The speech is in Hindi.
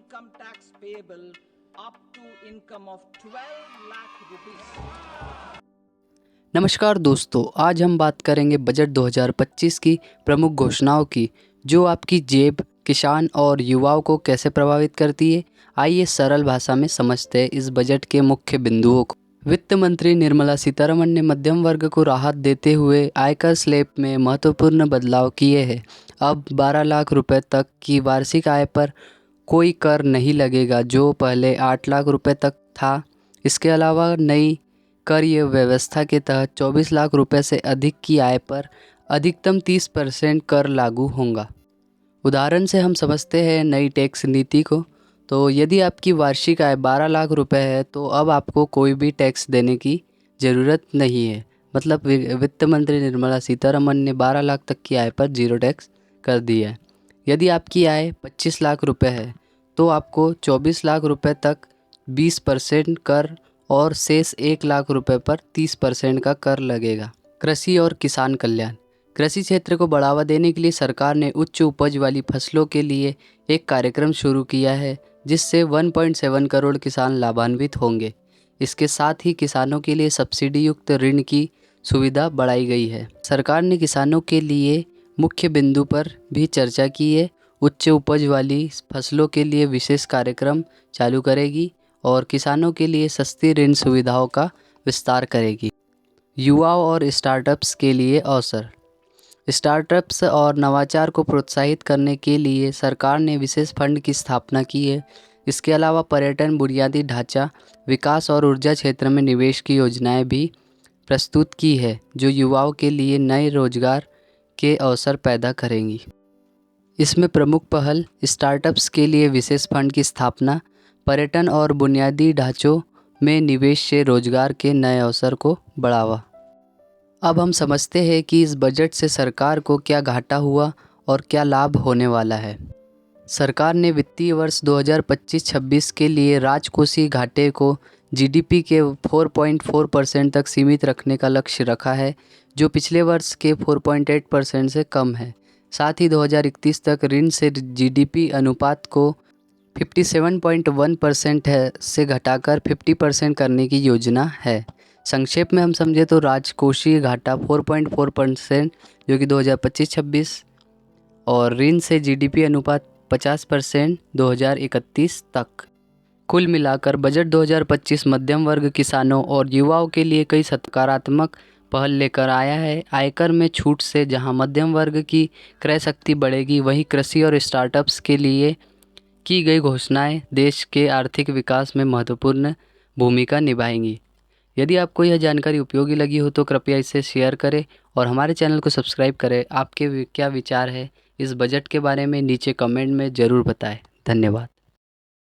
income tax payable up to income of 12 lakh rupees। नमस्कार दोस्तों, आज हम बात करेंगे बजट 2025 की प्रमुख घोषणाओं की, जो आपकी जेब, किसान और युवाओं को कैसे प्रभावित करती है। आइए सरल भाषा में समझते हैं इस बजट के मुख्य बिंदुओं को। वित्त मंत्री निर्मला सीतारमण ने मध्यम वर्ग को राहत देते हुए आयकर स्लैब में महत्वपूर्ण बदलाव किए हैं। अब 12 लाख रुपए तक की वार्षिक आय पर कोई कर नहीं लगेगा, जो पहले 8 लाख रुपए तक था। इसके अलावा नई कर ये व्यवस्था के तहत 24 लाख रुपए से अधिक की आय पर अधिकतम 30% कर लागू होगा। उदाहरण से हम समझते हैं नई टैक्स नीति को। तो यदि आपकी वार्षिक आय 12 लाख रुपए है तो अब आपको कोई भी टैक्स देने की ज़रूरत नहीं है। मतलब वित्त मंत्री निर्मला सीतारमण ने 12 लाख तक की आय पर जीरो टैक्स कर दिया है। यदि आपकी आय 25 लाख रुपए है तो आपको 24 लाख रुपए तक 20% कर और शेष 1 लाख रुपए पर 30% का कर लगेगा। कृषि और किसान कल्याण। कृषि क्षेत्र को बढ़ावा देने के लिए सरकार ने उच्च उपज वाली फसलों के लिए एक कार्यक्रम शुरू किया है, जिससे 1.7 करोड़ किसान लाभान्वित होंगे। इसके साथ ही किसानों के लिए सब्सिडी युक्त ऋण की सुविधा बढ़ाई गई है। सरकार ने किसानों के लिए मुख्य बिंदु पर भी चर्चा की है। उच्च उपज वाली फसलों के लिए विशेष कार्यक्रम चालू करेगी और किसानों के लिए सस्ती ऋण सुविधाओं का विस्तार करेगी। युवाओं और स्टार्टअप्स के लिए अवसर। स्टार्टअप्स और नवाचार को प्रोत्साहित करने के लिए सरकार ने विशेष फंड की स्थापना की है। इसके अलावा पर्यटन, बुनियादी ढांचा विकास और ऊर्जा क्षेत्र में निवेश की योजनाएं भी प्रस्तुत की है, जो युवाओं के लिए नए रोजगार के अवसर पैदा करेंगी। इसमें प्रमुख पहल स्टार्टअप्स के लिए विशेष फंड की स्थापना, पर्यटन और बुनियादी ढांचों में निवेश से रोजगार के नए अवसर को बढ़ावा। अब हम समझते हैं कि इस बजट से सरकार को क्या घाटा हुआ और क्या लाभ होने वाला है। सरकार ने वित्तीय वर्ष 2025-26 के लिए राजकोषीय घाटे को जीडीपी के 4.4% तक सीमित रखने का लक्ष्य रखा है, जो पिछले वर्ष के 4.8% से कम है। साथ ही 2031 तक ऋण से जीडीपी अनुपात को 57.1% से घटाकर 50% करने की योजना है। संक्षेप में हम समझे तो राजकोषीय घाटा 4.4% जो कि 2025-26 और ऋण से जीडीपी अनुपात 50% 2031 तक। कुल मिलाकर बजट 2025 मध्यम वर्ग, किसानों और युवाओं के लिए कई सकारात्मक पहल लेकर आया है। आयकर में छूट से जहां मध्यम वर्ग की क्रय शक्ति बढ़ेगी, वहीं कृषि और स्टार्टअप्स के लिए की गई घोषणाएं देश के आर्थिक विकास में महत्वपूर्ण भूमिका निभाएंगी। यदि आपको यह जानकारी उपयोगी लगी हो तो कृपया इसे शेयर करें और हमारे चैनल को सब्सक्राइब करें। आपके क्या विचार है इस बजट के बारे में नीचे कमेंट में ज़रूर बताएं। धन्यवाद।